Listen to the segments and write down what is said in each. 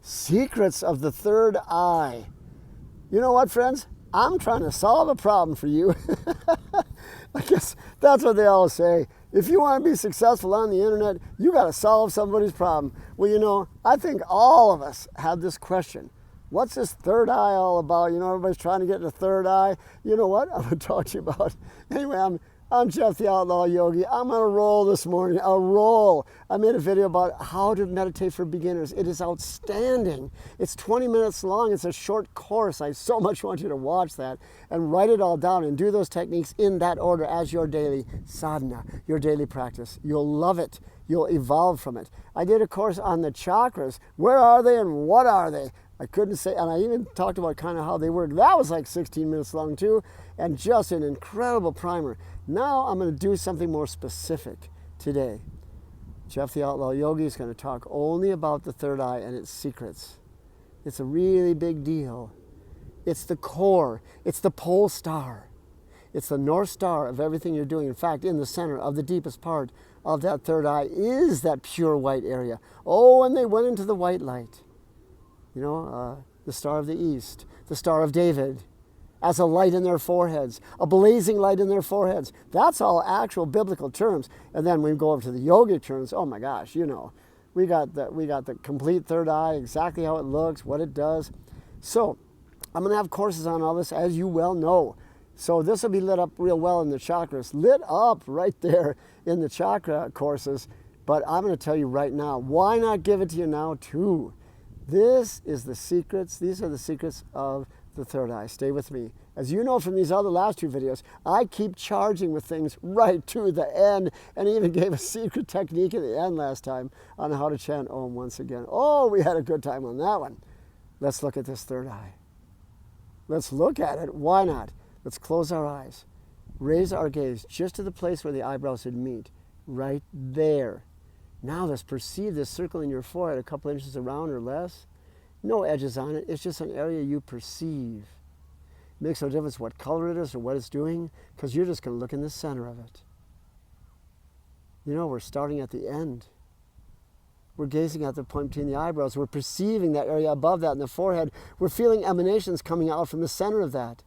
Secrets of the third eye. You know what, friends? I'm trying to solve a problem for you. I guess that's what they all say. If you want to be successful on the internet, you got to solve somebody's problem. Well, you know, I think all of us have this question. What's this third eye all about? You know, everybody's trying to get the third eye. You know what? I'm going to talk to you about. Anyway, I'm Jeff the Outlaw Yogi. I'm on a roll this morning, a roll. I made a video about how to meditate for beginners. It is outstanding. It's 20 minutes long. It's a short course. I so much want you to watch that and write it all down and do those techniques in that order as your daily sadhana, your daily practice. You'll love it. You'll evolve from it. I did a course on the chakras. Where are they and what are they? I couldn't say, and I even talked about kind of how they work. That was like 16 minutes long too, and just an incredible primer. Now I'm going to do something more specific today. Jeff the Outlaw Yogi is going to talk only about the third eye and its secrets. It's a really big deal. It's the core. It's the pole star. It's the North Star of everything you're doing. In fact, in the center of the deepest part of that third eye is that pure white area. Oh, and they went into the white light. You know, the Star of the East, the Star of David, as a light in their foreheads, a blazing light in their foreheads. That's all actual biblical terms. And then we go over to the yogic terms. Oh my gosh, you know, we got the complete third eye, exactly how it looks, what it does. So I'm going to have courses on all this, as you well know. So this will be lit up real well in the chakras, lit up right there in the chakra courses. But I'm going to tell you right now, why not give it to you now too? This is the secrets. These are the secrets of the third eye. Stay with me. As you know from these other last two videos, I keep charging with things right to the end, and even gave a secret technique at the end last time on how to chant Om once again. Oh, we had a good time on that one. Let's look at this third eye. Let's look at it. Why not? Let's close our eyes. Raise our gaze just to the place where the eyebrows would meet. Right there. Now let's perceive this circle in your forehead a couple inches around or less. No edges on it. It's just an area you perceive. It makes no difference what color it is or what it's doing, because you're just going to look in the center of it. You know, we're starting at the end. We're gazing at the point between the eyebrows. We're perceiving that area above that in the forehead. We're feeling emanations coming out from the center of that.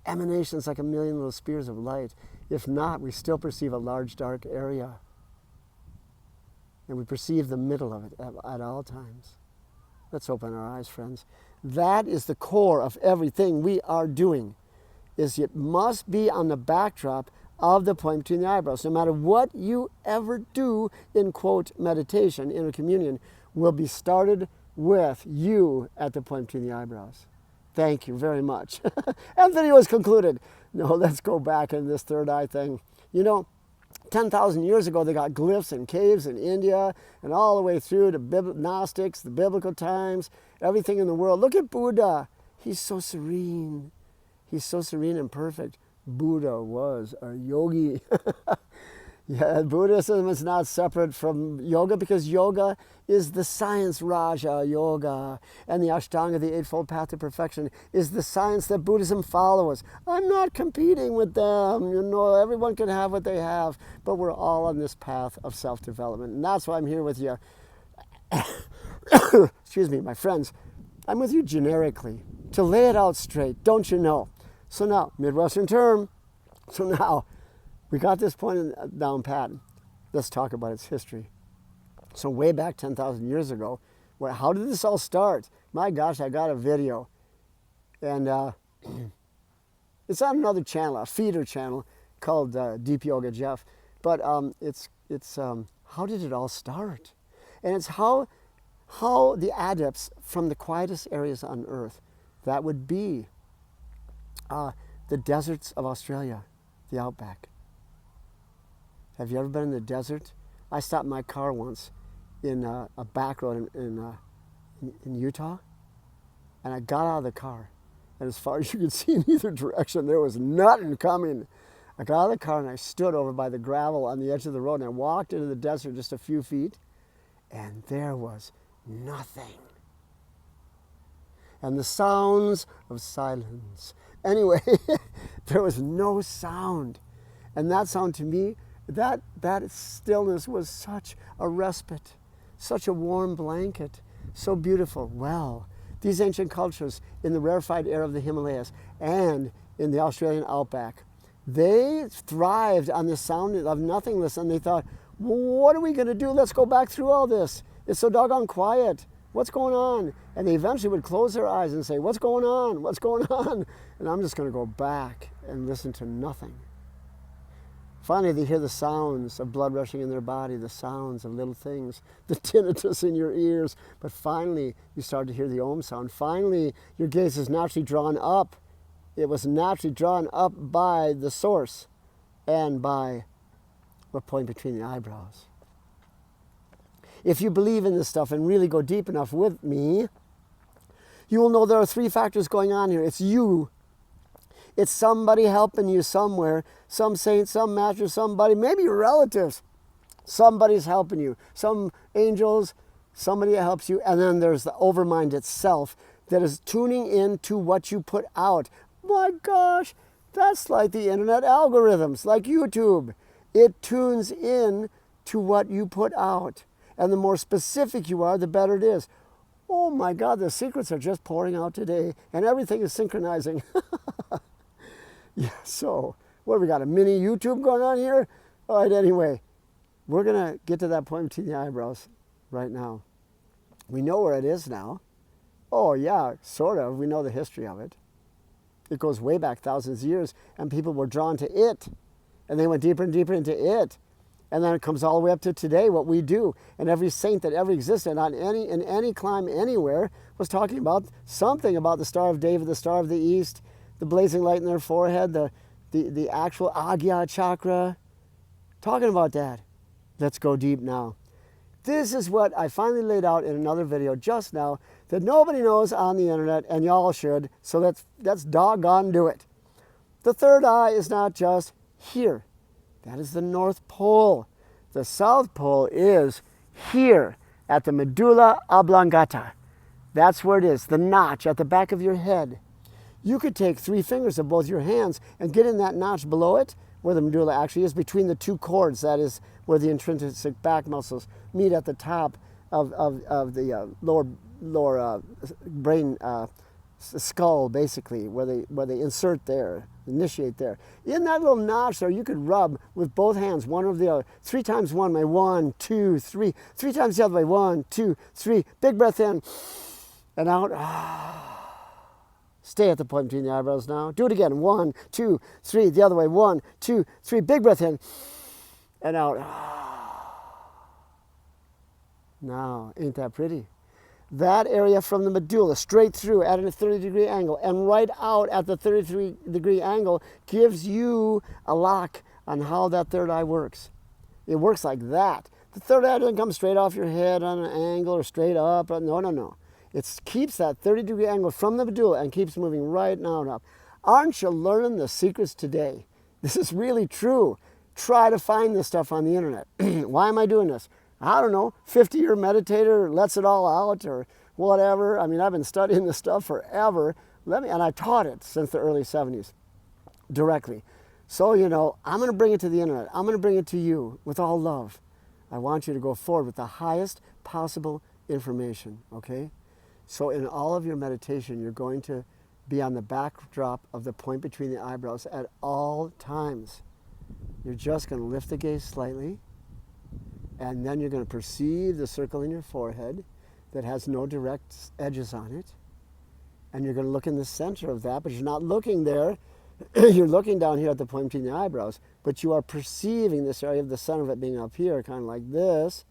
Emanations like a million little spears of light. If not, we still perceive a large dark area. And we perceive the middle of it at all times. Let's open our eyes, friends. That is the core of everything we are doing. Is it must be on the backdrop of the point between the eyebrows. No matter what you ever do in, quote, meditation, inner communion, will be started with you at the point between the eyebrows. Thank you very much. And video is concluded. No, let's go back in this third eye thing. You know, 10,000 years ago, they got glyphs in caves in India and all the way through to Gnostics, the biblical times, everything in the world. Look at Buddha. He's so serene. He's so serene and perfect. Buddha was a yogi. Yeah, Buddhism is not separate from yoga, because yoga is the science, Raja Yoga. And the Ashtanga, the Eightfold Path to Perfection, is the science that Buddhism follows. I'm not competing with them. You know, everyone can have what they have, but we're all on this path of self-development. And that's why I'm here with you. Excuse me, my friends. I'm with you generically to lay it out straight, don't you know? So now, Midwestern term. So now, we got this point down pat. Let's talk about its history. So way back 10,000 years ago, how did this all start? My gosh, I got a video. And it's on another channel, a feeder channel called Deep Yoga Jeff. But it's how did it all start? And it's how the adepts from the quietest areas on earth, that would be the deserts of Australia, the outback. Have you ever been in the desert? I stopped my car once in a back road in Utah, and I got out of the car, and as far as you could see in either direction, there was nothing coming. I got out of the car and I stood over by the gravel on the edge of the road, and I walked into the desert just a few feet, and there was nothing. And the sounds of silence. Anyway, there was no sound. And that sound to me, that stillness was such a respite, such a warm blanket, so beautiful. Well, these ancient cultures in the rarefied air of the Himalayas and in the Australian outback, they thrived on the sound of nothingness, and they thought, well, what are we going to do? Let's go back through all this. It's so doggone quiet. What's going on? And they eventually would close their eyes and say, what's going on? What's going on? And I'm just going to go back and listen to nothing. Finally, they hear the sounds of blood rushing in their body, the sounds of little things, the tinnitus in your ears. But finally, you start to hear the Om sound. Finally, your gaze is naturally drawn up. It was naturally drawn up by the source and by the point between the eyebrows. If you believe in this stuff and really go deep enough with me, you will know there are three factors going on here. It's you. It's somebody helping you somewhere. Some saint, some master, somebody, maybe your relatives. Somebody's helping you. Some angels, somebody helps you. And then there's the overmind itself that is tuning in to what you put out. My gosh, that's like the internet algorithms, like YouTube. It tunes in to what you put out. And the more specific you are, the better it is. Oh my God, the secrets are just pouring out today, and everything is synchronizing. Yeah, so, what, we got a mini YouTube going on here? All right, anyway, we're going to get to that point between the eyebrows right now. We know where it is now. Oh yeah, sort of. We know the history of it. It goes way back thousands of years, and people were drawn to it, and they went deeper and deeper into it. And then it comes all the way up to today, what we do. And every saint that ever existed in any clime anywhere was talking about something about the Star of David, the Star of the East, the blazing light in their forehead, the actual Agya chakra. Talking about that. Let's go deep now. This is what I finally laid out in another video just now that nobody knows on the internet, and y'all should, so let's doggone do it. The third eye is not just here. That is the North Pole. The South Pole is here at the medulla oblongata. That's where it is, the notch at the back of your head. You could take 3 fingers of both your hands and get in that notch below it, where the medulla actually is, between the 2 cords. That is where the intrinsic back muscles meet at the top of the lower brain skull, basically, where they insert there, initiate there. In that little notch there, you could rub with both hands, one over the other. 3 times one way, 1, 2, 3. 3 times the other way, 1, 2, 3. Big breath in and out. Stay at the point between the eyebrows now. Do it again. 1, 2, 3. The other way. 1, 2, 3. Big breath in and out. Now, ain't that pretty? That area from the medulla straight through at a 30-degree angle and right out at the 33-degree angle gives you a lock on how that third eye works. It works like that. The third eye doesn't come straight off your head on an angle or straight up. No. It keeps that 30-degree angle from the medulla and keeps moving right now and up. Aren't you learning the secrets today? This is really true. Try to find this stuff on the internet. Why am I doing this? I don't know, 50-year meditator lets it all out or whatever. I mean, I've been studying this stuff forever. And I taught it since the early 70s directly. So, I'm going to bring it to the internet. I'm going to bring it to you with all love. I want you to go forward with the highest possible information, okay? So in all of your meditation, you're going to be on the backdrop of the point between the eyebrows at all times. You're just going to lift the gaze slightly, and then you're going to perceive the circle in your forehead that has no direct edges on it. And you're going to look in the center of that, but you're not looking there. You're looking down here at the point between the eyebrows, but you are perceiving this area of the center of it being up here, kind of like this.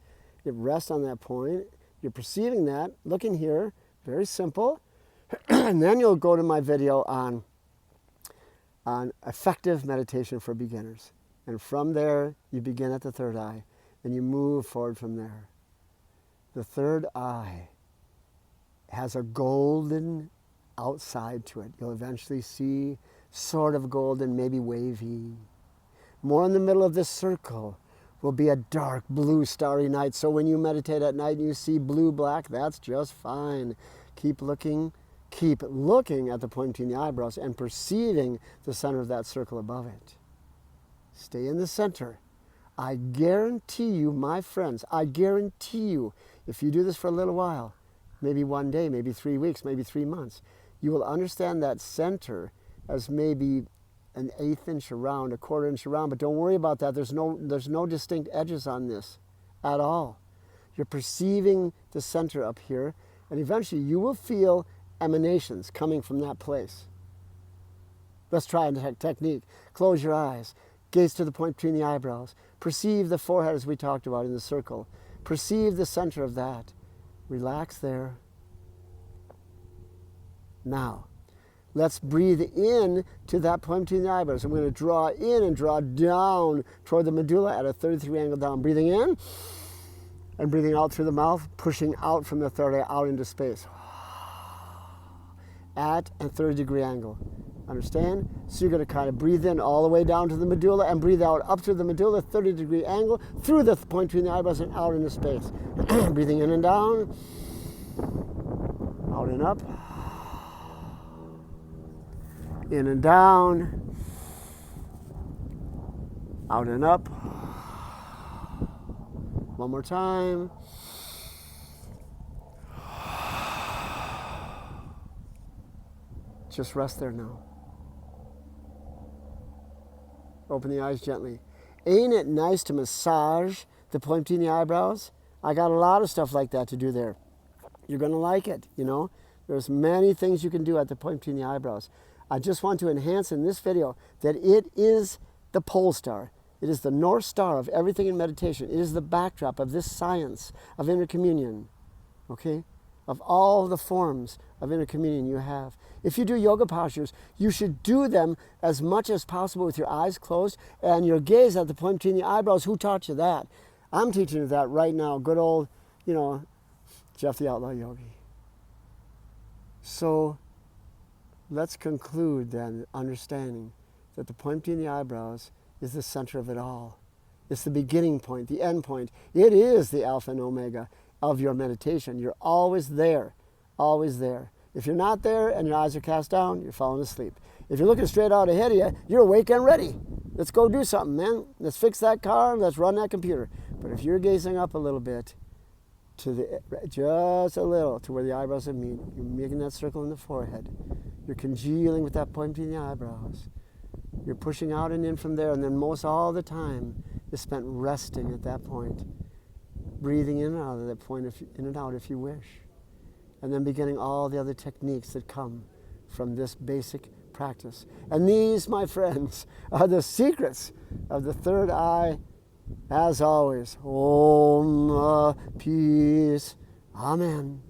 It rests on that point. You're perceiving that, looking here, very simple. And then you'll go to my video on effective meditation for beginners. And from there, you begin at the third eye. And you move forward from there. The third eye has a golden outside to it. You'll eventually see sort of golden, maybe wavy. More in the middle of this circle will be a dark blue starry night. So when you meditate at night and you see blue, black, that's just fine. Keep looking at the point between the eyebrows and perceiving the center of that circle above it. Stay in the center. I guarantee you, my friends, I guarantee you, if you do this for a little while, maybe one day, maybe 3 weeks, maybe 3 months. You will understand that center as maybe an 1/8 inch around, a 1/4 inch around, but don't worry about that. There's no distinct edges on this at all. You're perceiving the center up here, and eventually you will feel emanations coming from that place. Let's try a technique. Close your eyes. Gaze to the point between the eyebrows. Perceive the forehead as we talked about in the circle. Perceive the center of that. Relax there. Now, let's breathe in to that point between the eyebrows. I'm going to draw in and draw down toward the medulla at a 33 angle down. Breathing in and breathing out through the mouth, pushing out from the third eye out into space. At a 30-degree angle. Understand? So you're going to kind of breathe in all the way down to the medulla and breathe out up through the medulla, 30-degree angle, through the point between the eyebrows and out into space. Breathing in and down, out and up, in and down, out and up. One more time. Just rest there now. Open the eyes gently. Ain't it nice to massage the point between the eyebrows? I got a lot of stuff like that to do there. You're going to like it, you know. There's many things you can do at the point between the eyebrows. I just want to enhance in this video that it is the pole star. It is the North Star of everything in meditation. It is the backdrop of this science of intercommunion, okay? Of all the forms of intercommunion you have. If you do yoga postures, you should do them as much as possible with your eyes closed and your gaze at the point between the eyebrows. Who taught you that? I'm teaching you that right now. Good old, Jeff the Outlaw Yogi. So let's conclude then, understanding that the point between the eyebrows is the center of it all. It's the beginning point, the end point. It is the alpha and omega of your meditation. You're always there, always there. If you're not there and your eyes are cast down, you're falling asleep. If you're looking straight out ahead of you, you're awake and ready. Let's go do something, man. Let's fix that car, let's run that computer. But if you're gazing up a little bit, just a little, to where the eyebrows meet, you're making that circle in the forehead. You're congealing with that point between the eyebrows. You're pushing out and in from there, and then most all the time is spent resting at that point. Breathing in and out of that point, in and out if you wish. And then beginning all the other techniques that come from this basic practice. And these, my friends, are the secrets of the third eye. As always, Om, peace, Amen.